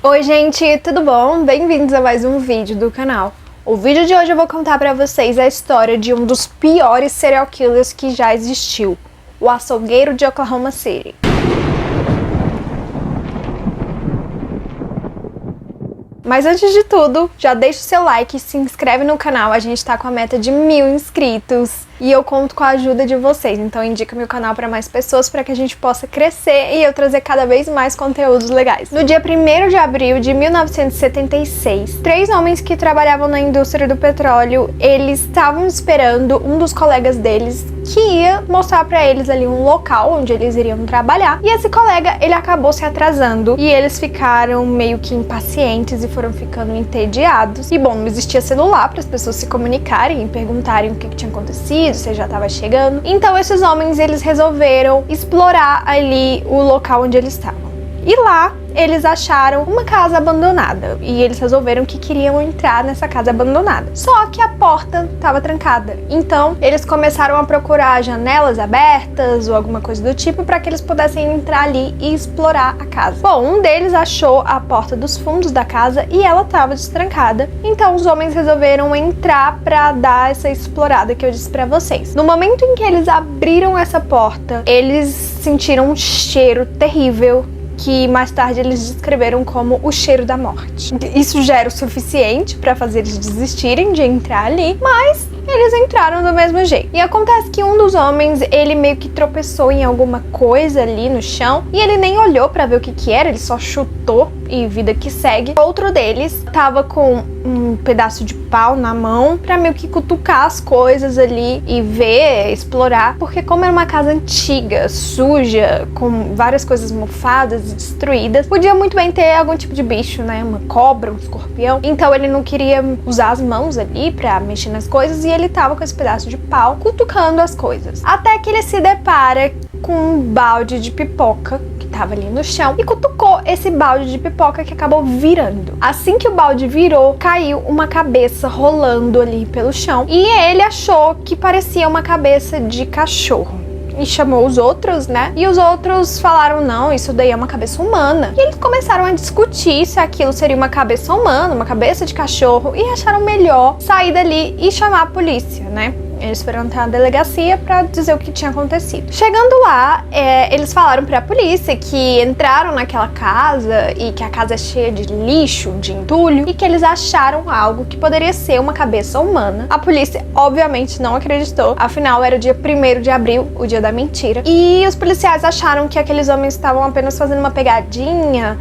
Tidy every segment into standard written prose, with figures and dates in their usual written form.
Oi gente, tudo bom? Bem-vindos a mais um vídeo do canal. O vídeo de hoje eu vou contar pra vocês a história de um dos piores serial killers que já existiu, o açougueiro de Oklahoma City. Mas antes de tudo, já deixa o seu like e se inscreve no canal, a gente tá com a meta de 1000 inscritos. E eu conto com a ajuda de vocês, então indica meu canal para mais pessoas para que a gente possa crescer e eu trazer cada vez mais conteúdos legais. No dia 1º de abril de 1976, 3 homens que trabalhavam na indústria do petróleo, eles estavam esperando um dos colegas deles que ia mostrar para eles ali um local onde eles iriam trabalhar. E esse colega, ele acabou se atrasando e eles ficaram meio que impacientes e foram ficando entediados. E bom, não existia celular para as pessoas se comunicarem e perguntarem o que tinha acontecido, se já estava chegando. Então esses homens, eles resolveram explorar ali o local onde eles estavam. E lá eles acharam uma casa abandonada e eles resolveram que queriam entrar nessa casa abandonada. Só que a porta estava trancada. Então eles começaram a procurar janelas abertas ou alguma coisa do tipo para que eles pudessem entrar ali e explorar a casa. Bom, um deles achou a porta dos fundos da casa e ela estava destrancada. Então os homens resolveram entrar para dar essa explorada que eu disse para vocês. No momento em que eles abriram essa porta, eles sentiram um cheiro terrível que mais tarde eles descreveram como o cheiro da morte. Isso já era o suficiente para fazer eles desistirem de entrar ali, mas eles entraram do mesmo jeito. E acontece que um dos homens, ele meio que tropeçou em alguma coisa ali no chão e ele nem olhou para ver o que era, ele só chutou e vida que segue. Outro deles tava com um pedaço de pau na mão pra meio que cutucar as coisas ali e ver, explorar, porque como era uma casa antiga, suja, com várias coisas mofadas e destruídas, podia muito bem ter algum tipo de bicho, né, uma cobra, um escorpião. Então ele não queria usar as mãos ali pra mexer nas coisas e ele tava com esse pedaço de pau cutucando as coisas. Até que ele se depara com um balde de pipoca que tava ali no chão e cutucou esse balde de pipoca que acabou virando. Assim que o balde virou, caiu uma cabeça rolando ali pelo chão e ele achou que parecia uma cabeça de cachorro. E chamou os outros, né? E os outros falaram, não, isso daí é uma cabeça humana. E eles começaram a discutir se aquilo seria uma cabeça humana, uma cabeça de cachorro, e acharam melhor sair dali e chamar a polícia, né? Eles foram até a delegacia pra dizer o que tinha acontecido. Chegando lá, eles falaram pra polícia que entraram naquela casa e que a casa é cheia de lixo, de entulho, e que eles acharam algo que poderia ser uma cabeça humana. A polícia, obviamente, não acreditou. Afinal, era o dia 1º de abril, o dia da mentira. E os policiais acharam que aqueles homens estavam apenas fazendo uma pegadinha,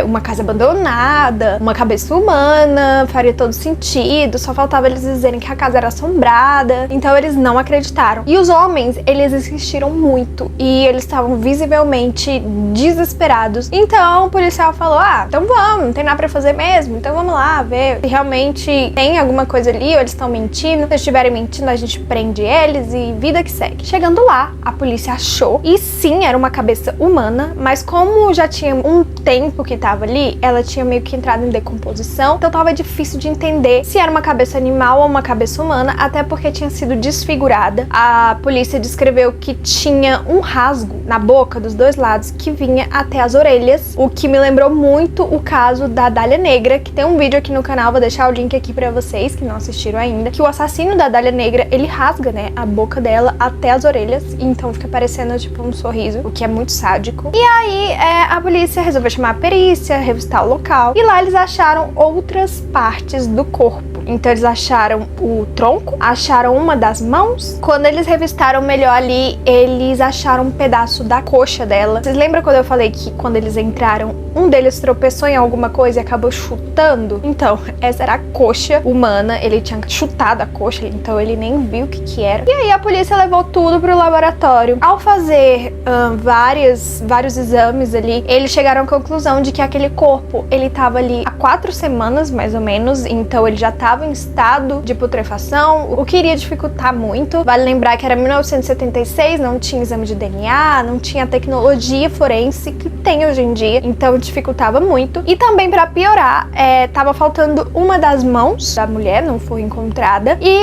uma casa abandonada, uma cabeça humana, faria todo sentido, só faltava eles dizerem que a casa era assombrada. Então eles não acreditaram. E os homens, eles insistiram muito e eles estavam visivelmente desesperados. Então o policial falou, então vamos, não tem nada pra fazer mesmo, então vamos lá ver se realmente tem alguma coisa ali ou eles estão mentindo. Se eles estiverem mentindo, a gente prende eles e vida que segue. Chegando lá, a polícia achou e sim, era uma cabeça humana, mas como já tinha um tempo que tava ali, ela tinha meio que entrado em decomposição, então tava difícil de entender se era uma cabeça animal ou uma cabeça humana, até porque tinha sido desfigurada. A polícia descreveu que tinha um rasgo na boca dos dois lados que vinha até as orelhas, o que me lembrou muito o caso da Dália Negra, que tem um vídeo aqui no canal, vou deixar o link aqui pra vocês que não assistiram ainda, que o assassino da Dália Negra, ele rasga, né, a boca dela até as orelhas, e então fica parecendo tipo um sorriso, o que é muito sádico. E aí a polícia resolveu chamar a perícia, revistar o local, e lá eles acharam outras partes do corpo. Então eles acharam o tronco, acharam uma das mãos. Quando eles revistaram melhor ali, eles acharam um pedaço da coxa dela. Vocês lembram quando eu falei que quando eles entraram, um deles tropeçou em alguma coisa e acabou chutando? Então, essa era a coxa humana, ele tinha chutado a coxa, então ele nem viu o que era. E aí a polícia levou tudo pro laboratório. Ao fazer vários exames ali, eles chegaram à conclusão de que aquele corpo, ele tava ali há 4 semanas, mais ou menos, então ele já tava em estado de putrefação, o que iria dificultar muito. Vale lembrar que era 1976, não tinha exame de DNA, não tinha a tecnologia forense que tem hoje em dia, então dificultava muito. E também, pra piorar, tava faltando uma das mãos da mulher, não foi encontrada, e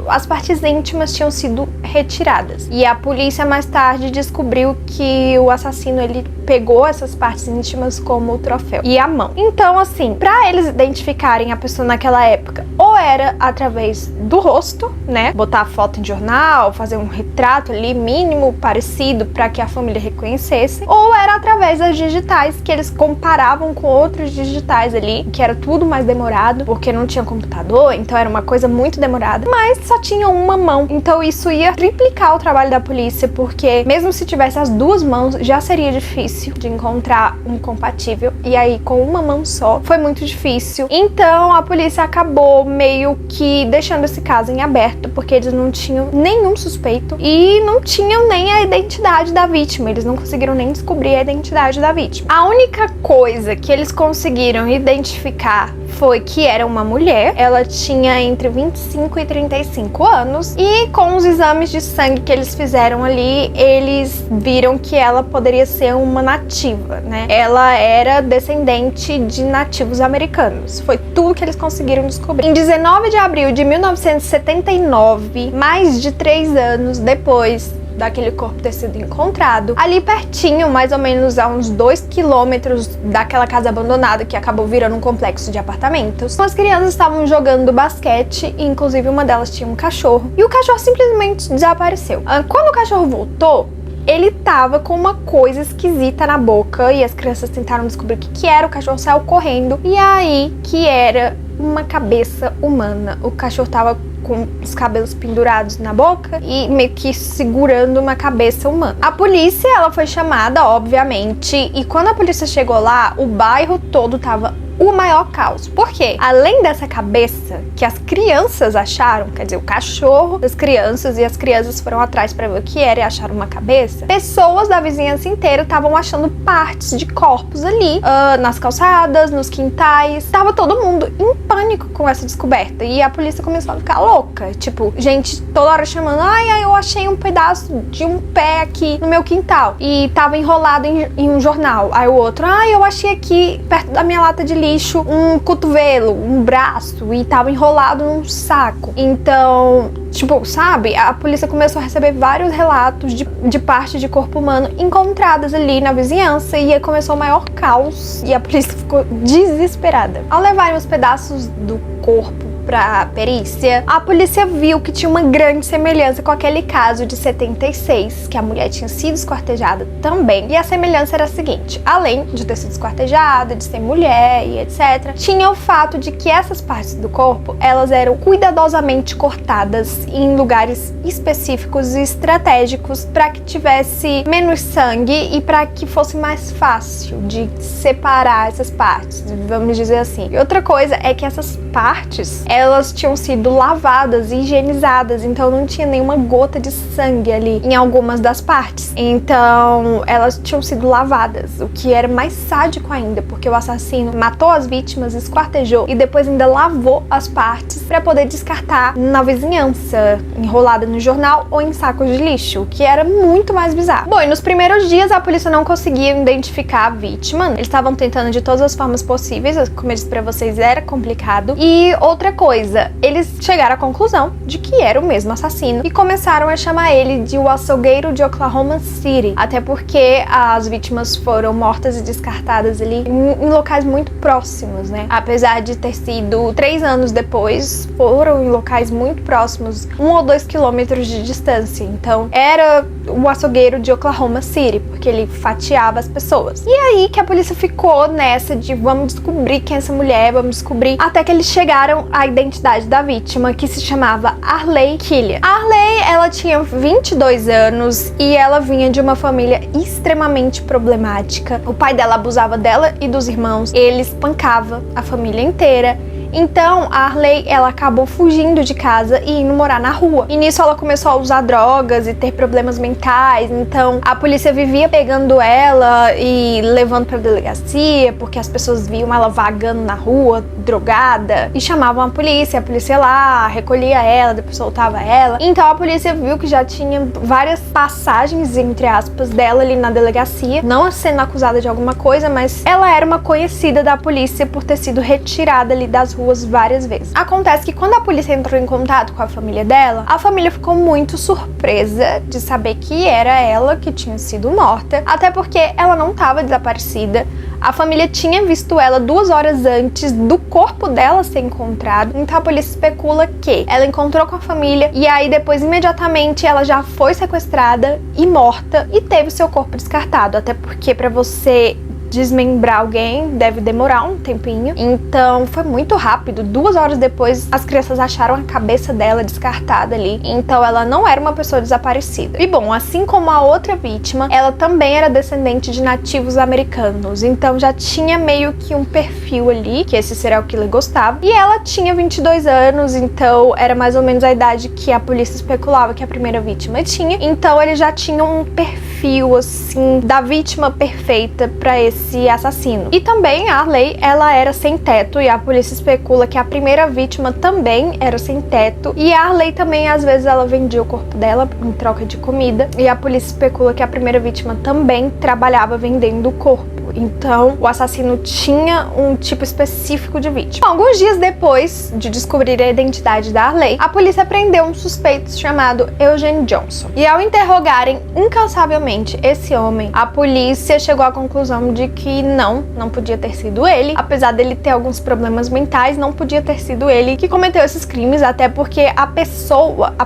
as partes íntimas tinham sido retiradas. E a polícia mais tarde descobriu que o assassino, ele pegou essas partes íntimas como troféu. E a mão. Então, assim, pra eles identificarem a pessoa naquela época, ou era através do rosto, né? Botar a foto em jornal, fazer um retrato ali mínimo parecido pra que a família reconhecesse, ou era através das digitais, que eles comparavam com outros digitais ali, que era tudo mais demorado, porque não tinha computador, então era uma coisa muito demorada, mas só tinha uma mão. Então isso ia triplicar o trabalho da polícia, porque mesmo se tivesse as duas mãos, já seria difícil de encontrar um compatível, e aí com uma mão só foi muito difícil. Então a polícia acabou meio que deixando esse caso em aberto, porque eles não tinham nenhum suspeito e não tinham nem a identidade da vítima, eles não conseguiram nem descobrir a identidade da vítima. A única coisa que eles conseguiram identificar foi que era uma mulher, ela tinha entre 25 e 35 anos, e com os exames de sangue que eles fizeram ali, eles viram que ela poderia ser uma nativa, né? Ela era descendente de nativos americanos. Foi tudo que eles conseguiram descobrir. Em 19 de abril de 1979, mais de 3 anos depois daquele corpo ter sido encontrado, ali pertinho, mais ou menos a uns 2 quilômetros daquela casa abandonada que acabou virando um complexo de apartamentos, as crianças estavam jogando basquete e inclusive uma delas tinha um cachorro, e o cachorro simplesmente desapareceu. Quando o cachorro voltou, ele tava com uma coisa esquisita na boca e as crianças tentaram descobrir o que era, o cachorro saiu correndo, e aí que era uma cabeça humana. O cachorro tava com os cabelos pendurados na boca e meio que segurando uma cabeça humana. A polícia, ela foi chamada, obviamente, e quando a polícia chegou lá, o bairro todo tava o maior caos. Por quê? Além dessa cabeça que as crianças acharam, quer dizer, o cachorro das crianças, e as crianças foram atrás pra ver o que era e acharam uma cabeça, pessoas da vizinhança inteira estavam achando partes de corpos ali, nas calçadas, nos quintais. Tava todo mundo em pânico com essa descoberta, e a polícia começou a ficar louca. Tipo, gente toda hora chamando, ai, eu achei um pedaço de um pé aqui no meu quintal, e tava enrolado em um jornal. Aí o outro, ai, eu achei aqui perto da minha lata de lixo um cotovelo, um braço, e tava enrolado num saco. Então, tipo, sabe, a polícia começou a receber vários relatos de parte de corpo humano encontradas ali na vizinhança, e aí começou o maior caos, e a polícia ficou desesperada. Ao levarem os pedaços do corpo pra perícia, a polícia viu que tinha uma grande semelhança com aquele caso de 76, que a mulher tinha sido esquartejada também. E a semelhança era a seguinte: além de ter sido esquartejada, de ser mulher e etc., tinha o fato de que essas partes do corpo, elas eram cuidadosamente cortadas em lugares específicos e estratégicos para que tivesse menos sangue e para que fosse mais fácil de separar essas partes, vamos dizer assim. E outra coisa é que essas partes, elas tinham sido lavadas e higienizadas, então não tinha nenhuma gota de sangue ali em algumas das partes. Então elas tinham sido lavadas, o que era mais sádico ainda, porque o assassino matou as vítimas, esquartejou e depois ainda lavou as partes para poder descartar na vizinhança, enrolada no jornal ou em sacos de lixo, o que era muito mais bizarro. Bom, e nos primeiros dias a polícia não conseguia identificar a vítima. Eles estavam tentando de todas as formas possíveis, como eu disse pra vocês, era complicado. E outra coisa, eles chegaram à conclusão de que era o mesmo assassino e começaram a chamar ele de o açougueiro de Oklahoma City, até porque as vítimas foram mortas e descartadas ali em locais muito próximos, né? Apesar de ter sido 3 anos depois, foram em locais muito próximos, 1 ou 2 quilômetros de distância. Então era o açougueiro de Oklahoma City, porque ele fatiava as pessoas. E aí que a polícia ficou nessa de vamos descobrir quem é essa mulher, vamos descobrir, até que eles chegaram à identidade da vítima, que se chamava Arley Killian. A Arley, ela tinha 22 anos e ela vinha de uma família extremamente problemática. O pai dela abusava dela e dos irmãos, ele espancava a família inteira. Então a Arley, ela acabou fugindo de casa e indo morar na rua. E nisso ela começou a usar drogas e ter problemas mentais. Então a polícia vivia pegando ela e levando pra delegacia, porque as pessoas viam ela vagando na rua, drogada, e chamavam a polícia ia lá, recolhia ela, depois soltava ela. Então a polícia viu que já tinha várias passagens, entre aspas, dela ali na delegacia, não sendo acusada de alguma coisa, mas ela era uma conhecida da polícia por ter sido retirada ali das ruas várias vezes. Acontece que quando a polícia entrou em contato com a família dela, a família ficou muito surpresa de saber que era ela que tinha sido morta, até porque ela não estava desaparecida. A família tinha visto ela 2 horas antes do corpo dela ser encontrado, então a polícia especula que ela encontrou com a família e aí depois imediatamente ela já foi sequestrada e morta e teve seu corpo descartado, até porque para você desmembrar alguém deve demorar um tempinho, então foi muito rápido. 2 horas depois as crianças acharam a cabeça dela descartada ali, então ela não era uma pessoa desaparecida. E bom, assim como a outra vítima, ela também era descendente de nativos americanos, então já tinha meio que um perfil ali que esse serial killer gostava, e ela tinha 22 anos, então era mais ou menos a idade que a polícia especulava que a primeira vítima tinha, então ele já tinha um perfil assim da vítima perfeita para esse assassino. E também a Arley, ela era sem teto, e a polícia especula que a primeira vítima também era sem teto, e a Arley também às vezes ela vendia o corpo dela em troca de comida, e a polícia especula que a primeira vítima também trabalhava vendendo o corpo. Então o assassino tinha um tipo específico de vítima. Alguns dias depois de descobrir a identidade da Arley, a polícia prendeu um suspeito chamado Eugene Johnson, e ao interrogarem incansavelmente esse homem, a polícia chegou à conclusão de que não podia ter sido ele, apesar dele ter alguns problemas mentais, não podia ter sido ele que cometeu esses crimes, até porque a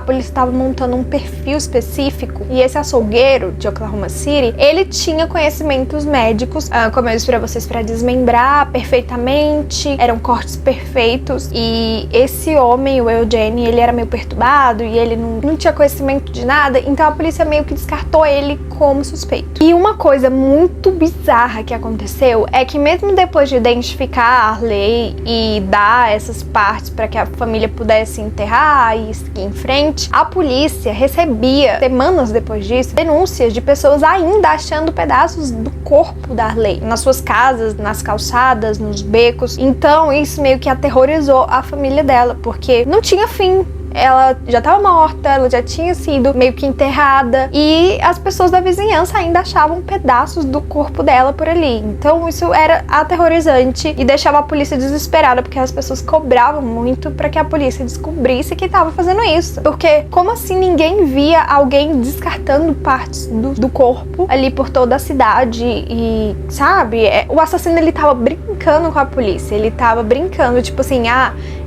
polícia estava montando um perfil específico, e esse açougueiro de Oklahoma City, ele tinha conhecimentos médicos, como eu disse pra vocês, pra desmembrar perfeitamente, eram cortes perfeitos, e esse homem, o Eugene, ele era meio perturbado, e ele não tinha conhecimento de nada, então a polícia meio que descartou ele como suspeito. E uma coisa muito bizarra que aconteceu é que mesmo depois de identificar a Arley e dar essas partes para que a família pudesse enterrar e seguir em frente, a polícia recebia, semanas depois disso, denúncias de pessoas ainda achando pedaços do corpo da Arley nas suas casas, nas calçadas, nos becos. Então isso meio que aterrorizou a família dela, porque não tinha fim. Ela já estava morta, ela já tinha sido meio que enterrada, e as pessoas da vizinhança ainda achavam pedaços do corpo dela por ali. Então isso era aterrorizante e deixava a polícia desesperada, porque as pessoas cobravam muito para que a polícia descobrisse que estava fazendo isso. Porque como assim ninguém via alguém descartando partes do corpo ali por toda a cidade? E sabe, o assassino, ele tava brincando com a polícia, ele tava brincando, tipo assim,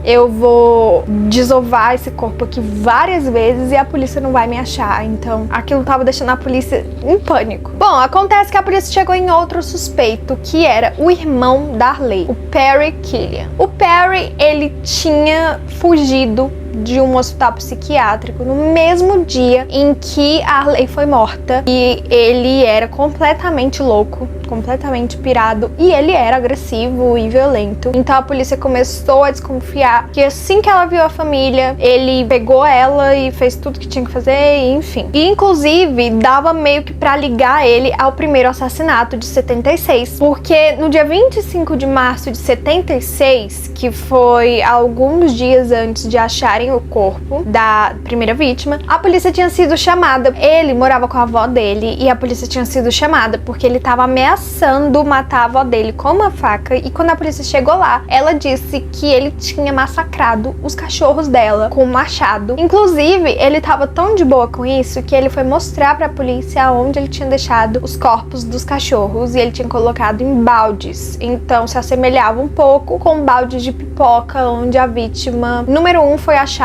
eu vou desovar esse corpo aqui várias vezes e a polícia não vai me achar. Então aquilo tava deixando a polícia em pânico. Bom, acontece que a polícia chegou em outro suspeito, que era o irmão da Arley, o Perry Killian. O Perry, ele tinha fugido de um hospital psiquiátrico no mesmo dia em que a Arley foi morta, e ele era completamente louco, completamente pirado, e ele era agressivo e violento. Então a polícia começou a desconfiar que assim que ela viu a família, ele pegou ela e fez tudo que tinha que fazer, enfim. E inclusive dava meio que pra ligar ele ao primeiro assassinato de 76, porque no dia 25 de março de 76, que foi alguns dias antes de acharem o corpo da primeira vítima, a polícia tinha sido chamada. Ele morava com a avó dele, e a polícia tinha sido chamada porque ele estava ameaçando matar a avó dele com uma faca, e quando a polícia chegou lá, ela disse que ele tinha massacrado os cachorros dela com um machado. Inclusive, ele estava tão de boa com isso que ele foi mostrar pra polícia onde ele tinha deixado os corpos dos cachorros, e ele tinha colocado em baldes. Então se assemelhava um pouco com baldes de pipoca, onde a vítima número 1 foi achada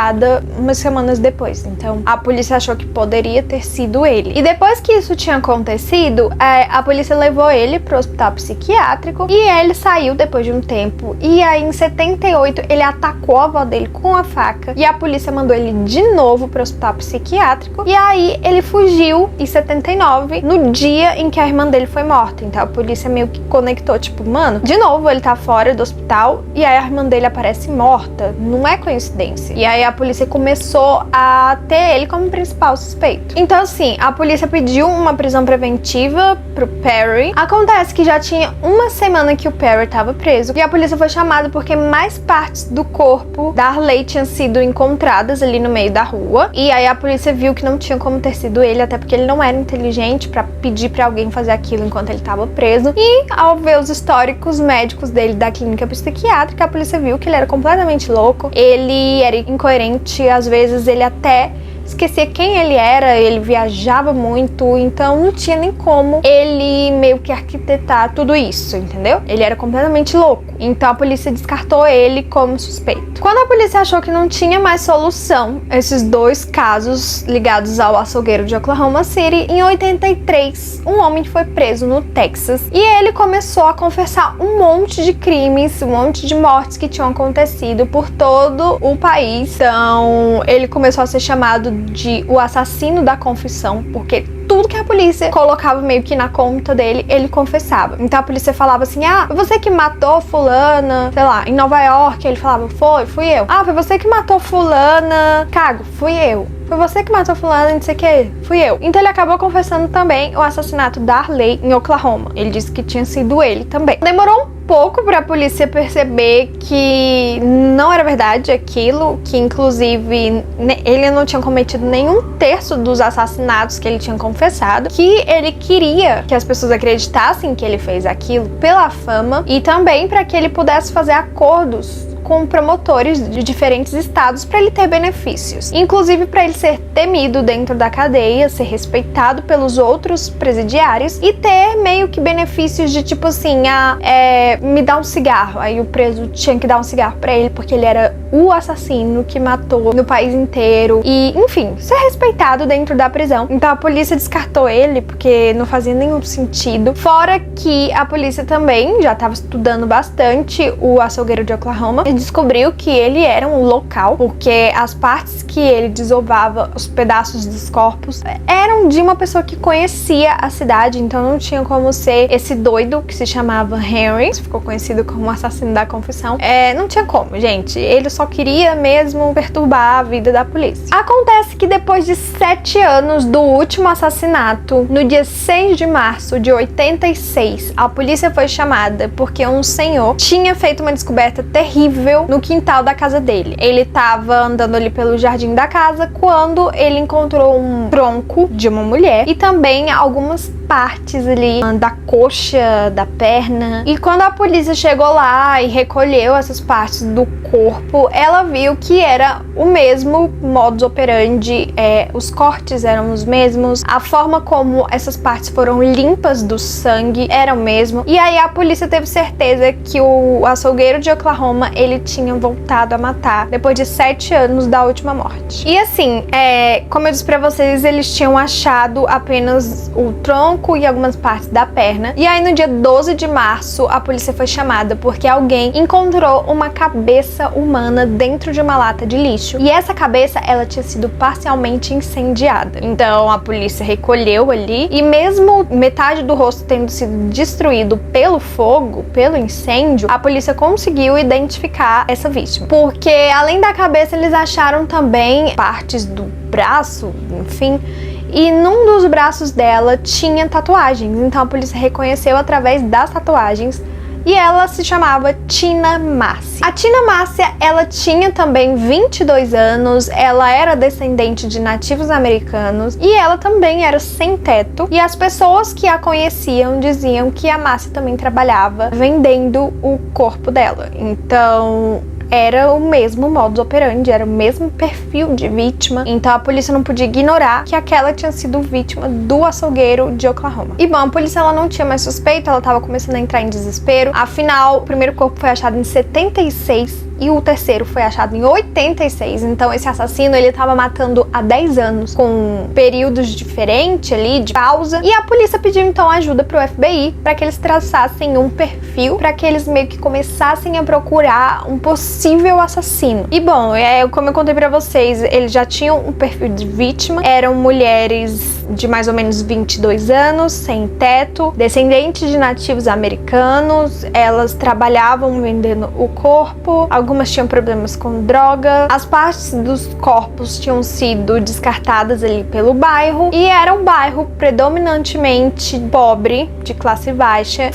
umas semanas depois. Então a polícia achou que poderia ter sido ele. E depois que isso tinha acontecido, a polícia levou ele pro hospital psiquiátrico e ele saiu depois de um tempo. E aí em 78 ele atacou a avó dele com a faca e a polícia mandou ele de novo pro hospital psiquiátrico. E aí ele fugiu em 79, no dia em que a irmã dele foi morta. Então a polícia meio que conectou, tipo, mano, de novo ele tá fora do hospital e aí a irmã dele aparece morta. Não é coincidência. E aí a polícia começou a ter ele como principal suspeito. Então assim, a polícia pediu uma prisão preventiva pro Perry. Acontece que já tinha uma semana que o Perry tava preso e a polícia foi chamada porque mais partes do corpo da Arley tinham sido encontradas ali no meio da rua. E aí a polícia viu que não tinha como ter sido ele, até porque ele não era inteligente pra pedir pra alguém fazer aquilo enquanto ele tava preso. E ao ver os históricos médicos dele da clínica psiquiátrica, a polícia viu que ele era completamente louco. Ele era incoerente, às vezes ele até esquecia quem ele era, ele viajava muito, então não tinha nem como ele meio que arquitetar tudo isso, entendeu? Ele era completamente louco. Então a polícia descartou ele como suspeito. Quando a polícia achou que não tinha mais solução, esses dois casos ligados ao açougueiro de Oklahoma City, em 83, um homem foi preso no Texas e ele começou a confessar um monte de crimes, um monte de mortes que tinham acontecido por todo o país. Então ele começou a ser chamado de o assassino da confissão, porque tudo que a polícia colocava meio que na conta dele, ele confessava. Então a polícia falava assim, você que matou fulana, sei lá, em Nova York, ele falava, fui eu. Foi você que matou fulana, Chicago, fui eu. Foi você que matou fulana, não sei o que, fui eu. Então ele acabou confessando também o assassinato da Arley em Oklahoma. Ele disse que tinha sido ele também. Demorou um pouco pra polícia perceber que não era verdade aquilo, que inclusive ele não tinha cometido nenhum terço dos assassinatos que ele tinha confessado, que ele queria que as pessoas acreditassem que ele fez aquilo pela fama e também para que ele pudesse fazer acordos com promotores de diferentes estados para ele ter benefícios, inclusive para ele ser temido dentro da cadeia, ser respeitado pelos outros presidiários e ter meio que benefícios de tipo assim, me dá um cigarro. Aí o preso tinha que dar um cigarro para ele porque ele era o assassino que matou no país inteiro e, enfim, ser respeitado dentro da prisão. Então a polícia descartou ele porque não fazia nenhum sentido. Fora que a polícia também já estava estudando bastante o açougueiro de Oklahoma e descobriu que ele era um local, porque as partes que ele desovava, os pedaços dos corpos, eram de uma pessoa que conhecia a cidade, então não tinha como ser esse doido que se chamava Henry, ficou conhecido como o assassino da confissão. Não tinha como, gente. Ele só queria mesmo perturbar a vida da polícia. Acontece que depois de 7 anos do último assassinato, no dia 6 de março de 86, a polícia foi chamada porque um senhor tinha feito uma descoberta terrível no quintal da casa dele. Ele tava andando ali pelo jardim da casa quando ele encontrou um tronco de uma mulher e também algumas partes ali da coxa, da perna. E quando a polícia chegou lá e recolheu essas partes do corpo, ela viu que era o mesmo modus operandi, os cortes eram os mesmos, a forma como essas partes foram limpas do sangue era o mesmo. E aí a polícia teve certeza que o açougueiro de Oklahoma, ele tinha voltado a matar depois de 7 anos da última morte. E assim, como eu disse pra vocês, eles tinham achado apenas o tronco e algumas partes da perna. E aí no dia 12 de março a polícia foi chamada porque alguém encontrou uma cabeça humana dentro de uma lata de lixo. E essa cabeça, ela tinha sido parcialmente incendiada. Então a polícia recolheu ali e mesmo metade do rosto tendo sido destruído pelo fogo, pelo incêndio, a polícia conseguiu identificar essa vítima. Porque além da cabeça, eles acharam também partes do braço, enfim. E num dos braços dela tinha tatuagens, então a polícia reconheceu através das tatuagens e ela se chamava Tina Marcia. A Tina Marcia, ela tinha também 22 anos, ela era descendente de nativos americanos e ela também era sem teto e as pessoas que a conheciam diziam que a Marcia também trabalhava vendendo o corpo dela. Então era o mesmo modus operandi, era o mesmo perfil de vítima, então a polícia não podia ignorar que aquela tinha sido vítima do açougueiro de Oklahoma. E bom, a polícia ela não tinha mais suspeito, ela estava começando a entrar em desespero, afinal, o primeiro corpo foi achado em 76 e o terceiro foi achado em 86. Então esse assassino, ele tava matando há 10 anos, com períodos diferentes ali de pausa. E a polícia pediu então ajuda pro FBI para que eles traçassem um perfil, para que eles meio que começassem a procurar um possível assassino. E bom, como eu contei pra vocês, eles já tinham um perfil de vítima, eram mulheres de mais ou menos 22 anos, sem teto, descendentes de nativos americanos. Elas trabalhavam vendendo o corpo, algumas tinham problemas com droga, as partes dos corpos tinham sido descartadas ali pelo bairro, e era um bairro predominantemente pobre, de classe baixa.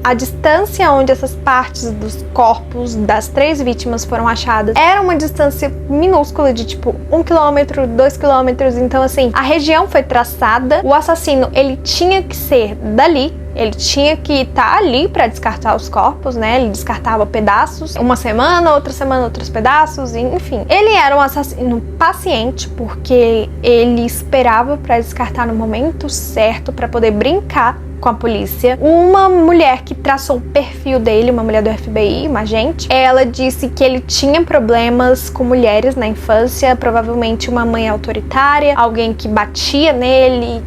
A distância onde essas partes dos corpos das 3 vítimas foram achadas era uma distância minúscula de tipo 1 km, 2 km. Então assim, a região foi traçada, o assassino, ele tinha que ser dali, ele tinha que estar ali para descartar os corpos, né? Ele descartava pedaços, uma semana, outros pedaços, enfim. Ele era um assassino paciente, porque ele esperava para descartar no momento certo, para poder brincar com a polícia. Uma mulher que traçou o perfil dele, uma mulher do FBI, uma agente, ela disse que ele tinha problemas com mulheres na infância, provavelmente uma mãe autoritária, alguém que batia nele,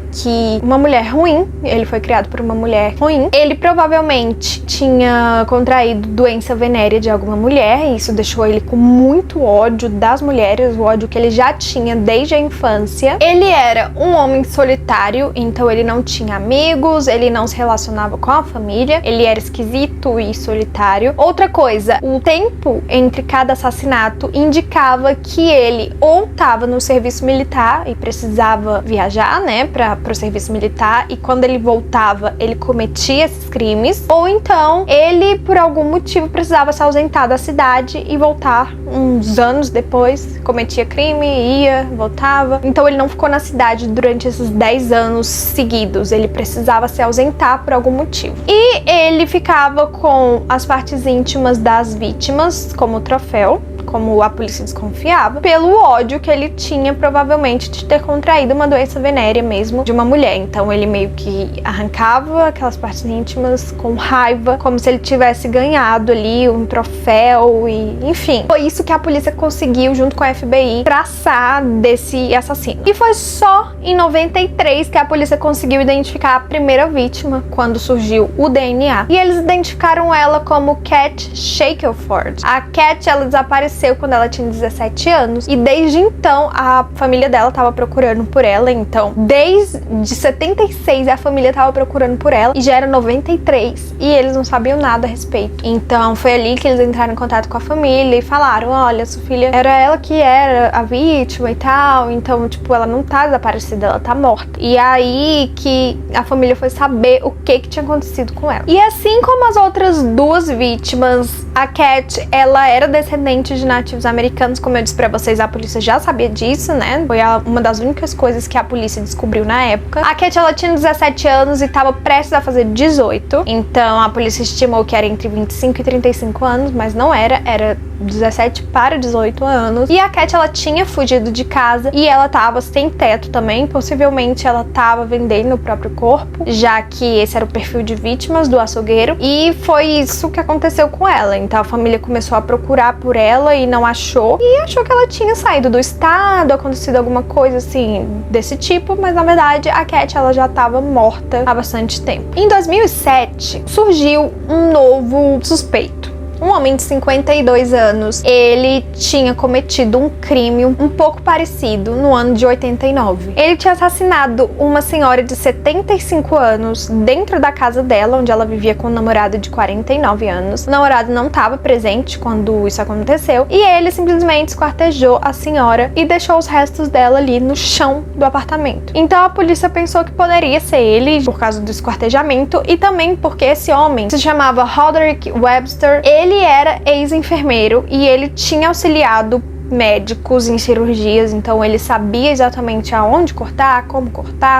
uma mulher ruim. Ele foi criado por uma mulher ruim. Ele provavelmente tinha contraído doença venérea de alguma mulher, e isso deixou ele com muito ódio das mulheres, o ódio que ele já tinha desde a infância. Ele era um homem solitário, então ele não tinha amigos, ele não se relacionava com a família, ele era esquisito e solitário. Outra coisa, o tempo entre cada assassinato indicava que ele ou estava no serviço militar e precisava viajar, né, para o serviço militar, e quando ele voltava, ele cometia esses crimes, ou então ele, por algum motivo, precisava se ausentar da cidade e voltar uns anos depois, cometia crime, ia, voltava. Então ele não ficou na cidade durante esses 10 anos seguidos, ele precisava se ausentar por algum motivo. E ele ficava com as partes íntimas das vítimas como troféu, como a polícia desconfiava, pelo ódio que ele tinha, provavelmente, de ter contraído uma doença venérea mesmo de uma mulher. Então ele meio que arrancava aquelas partes íntimas com raiva, como se ele tivesse ganhado ali um troféu, e enfim. Foi isso que a polícia conseguiu, junto com a FBI, traçar desse assassino. E foi só em 93 que a polícia conseguiu identificar a primeira vítima, quando surgiu o DNA. E eles identificaram ela como Cat Shackelford. A Cat, ela desapareceu quando ela tinha 17 anos, e desde então a família dela estava procurando por ela. Então desde 76 a família estava procurando por ela, e já era 93 e eles não sabiam nada a respeito. Então foi ali que eles entraram em contato com a família e falaram: olha, sua filha, era ela que era a vítima e tal, então tipo, ela não tá desaparecida, ela tá morta. E aí que a família foi saber o que tinha acontecido com ela. E assim como as outras 2 vítimas, a Cat, ela era descendente de nativos americanos. Como eu disse pra vocês, a polícia já sabia disso, né? Foi uma das únicas coisas que a polícia descobriu na época. A Cat, ela tinha 17 anos e estava prestes a fazer 18. Então a polícia estimou que era entre 25 e 35 anos, mas não era 17 para 18 anos. E a Cat, ela tinha fugido de casa e ela tava sem teto também. Possivelmente ela tava vendendo o próprio corpo, já que esse era o perfil de vítimas do açougueiro. E foi isso que aconteceu com ela. Então a família começou a procurar por ela e não achou. E achou que ela tinha saído do estado, acontecido alguma coisa assim desse tipo. Mas na verdade a Cat, ela já tava morta há bastante tempo. Em 2007 surgiu um novo suspeito. Um homem de 52 anos, ele tinha cometido um crime um pouco parecido no ano de 89. Ele tinha assassinado uma senhora de 75 anos dentro da casa dela, onde ela vivia com um namorado de 49 anos. O namorado não estava presente quando isso aconteceu, e ele simplesmente esquartejou a senhora e deixou os restos dela ali no chão do apartamento. Então a polícia pensou que poderia ser ele por causa do esquartejamento, e também porque esse homem se chamava Roderick Webster. Ele era ex-enfermeiro e ele tinha auxiliado médicos em cirurgias, então ele sabia exatamente aonde cortar,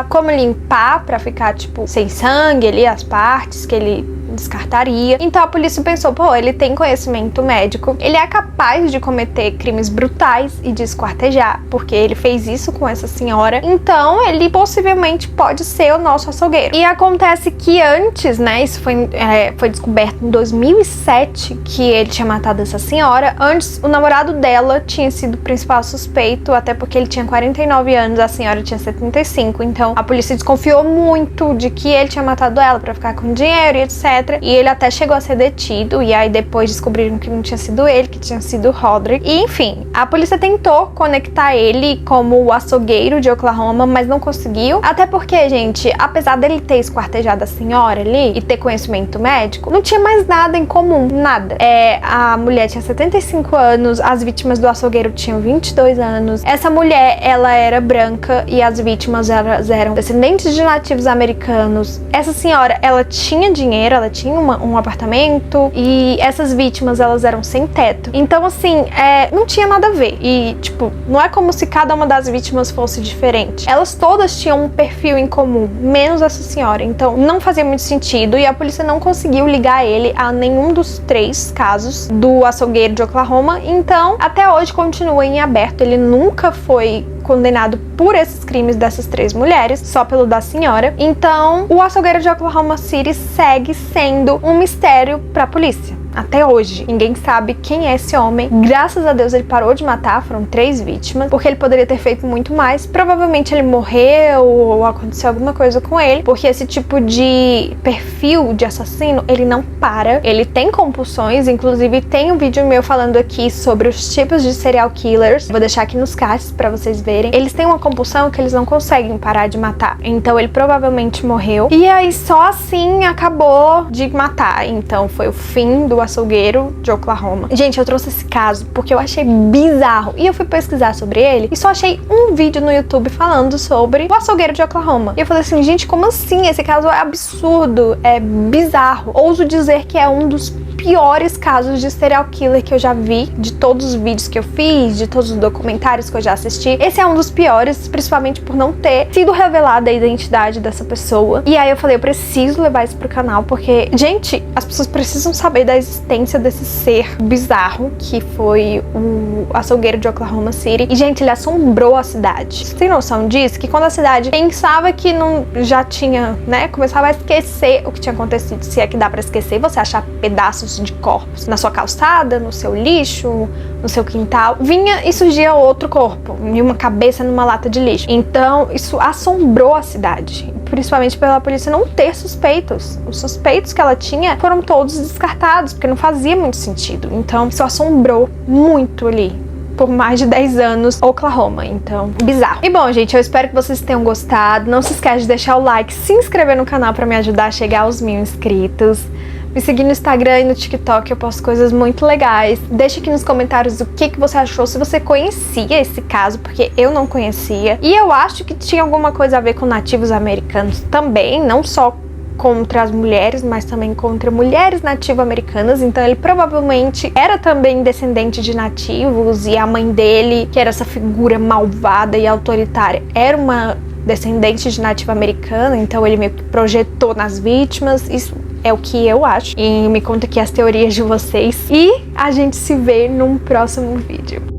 como limpar pra ficar tipo sem sangue ali, as partes que ele descartaria. Então a polícia pensou, pô, ele tem conhecimento médico, ele é capaz de cometer crimes brutais e de esquartejar, porque ele fez isso com essa senhora, então ele possivelmente pode ser o nosso açougueiro. E acontece que antes, né, isso foi descoberto em 2007, que ele tinha matado essa senhora. Antes, o namorado dela tinha sido o principal suspeito, até porque ele tinha 49 anos, a senhora tinha 75, então a polícia desconfiou muito de que ele tinha matado ela pra ficar com dinheiro e etc. E ele até chegou a ser detido, e aí depois descobriram que não tinha sido ele, que tinha sido o Roderick. E enfim, a polícia tentou conectar ele como o açougueiro de Oklahoma, mas não conseguiu. Até porque, gente, apesar dele ter esquartejado a senhora ali e ter conhecimento médico, não tinha mais nada em comum, nada. A mulher tinha 75 anos, as vítimas do açougueiro tinham 22 anos. Essa mulher, ela era branca e as vítimas eram descendentes de nativos americanos. Essa senhora, ela tinha dinheiro, ela tinha um apartamento, e essas vítimas, elas eram sem teto. Então, assim, não tinha nada a ver. E, tipo, não é como se cada uma das vítimas fosse diferente. Elas todas tinham um perfil em comum, menos essa senhora. Então, não fazia muito sentido, e a polícia não conseguiu ligar ele a nenhum dos 3 casos do açougueiro de Oklahoma. Então, até hoje continua em aberto. Ele nunca foi condenado por esses crimes dessas 3 mulheres, só pelo da senhora. Então, o açougueiro de Oklahoma City segue sendo um mistério pra polícia. Até hoje, ninguém sabe quem é esse homem. Graças a Deus ele parou de matar, foram 3 vítimas, porque ele poderia ter feito muito mais. Provavelmente ele morreu ou aconteceu alguma coisa com ele, porque esse tipo de perfil de assassino, ele não para. Ele tem compulsões, inclusive tem um vídeo meu falando aqui sobre os tipos de serial killers. Vou deixar aqui nos cards pra vocês verem. Eles têm uma compulsão que eles não conseguem parar de matar. Então ele provavelmente morreu. E aí só assim acabou de matar. Então foi o fim do açougueiro de Oklahoma. Gente, eu trouxe esse caso porque eu achei bizarro. E eu fui pesquisar sobre ele e só achei um vídeo no YouTube falando sobre o açougueiro de Oklahoma. E eu falei assim, gente, como assim? Esse caso é absurdo, é bizarro. Ouso dizer que é um dos piores casos de serial killer que eu já vi, de todos os vídeos que eu fiz, de todos os documentários que eu já assisti. Esse é um dos piores, principalmente por não ter sido revelada a identidade dessa pessoa. E aí eu falei, eu preciso levar isso pro canal, porque, gente, as pessoas precisam saber da existência desse ser bizarro que foi o açougueiro de Oklahoma City. E, gente, ele assombrou a cidade. Você tem noção disso? Que quando a cidade pensava que não já tinha, né, começava a esquecer o que tinha acontecido, se é que dá pra esquecer, você achar pedaços de corpos na sua calçada, no seu lixo, no seu quintal, vinha e surgia outro corpo, e uma cabeça numa lata de lixo. Então, isso assombrou a cidade, principalmente pela polícia não ter suspeitos. Os suspeitos que ela tinha foram todos descartados, porque não fazia muito sentido. Então, isso assombrou muito ali por mais de 10 anos Oklahoma, então bizarro. E bom, gente, eu espero que vocês tenham gostado. Não se esquece de deixar o like, se inscrever no canal pra me ajudar a chegar aos 1000 inscritos. Me seguir no Instagram e no TikTok, eu posto coisas muito legais. Deixa aqui nos comentários o que você achou, se você conhecia esse caso, porque eu não conhecia. E eu acho que tinha alguma coisa a ver com nativos americanos também, não só contra as mulheres, mas também contra mulheres nativo-americanas. Então ele provavelmente era também descendente de nativos, e a mãe dele, que era essa figura malvada e autoritária, era uma descendente de nativo-americana, então ele meio que projetou nas vítimas. Isso é o que eu acho. E me conta aqui as teorias de vocês. E a gente se vê num próximo vídeo.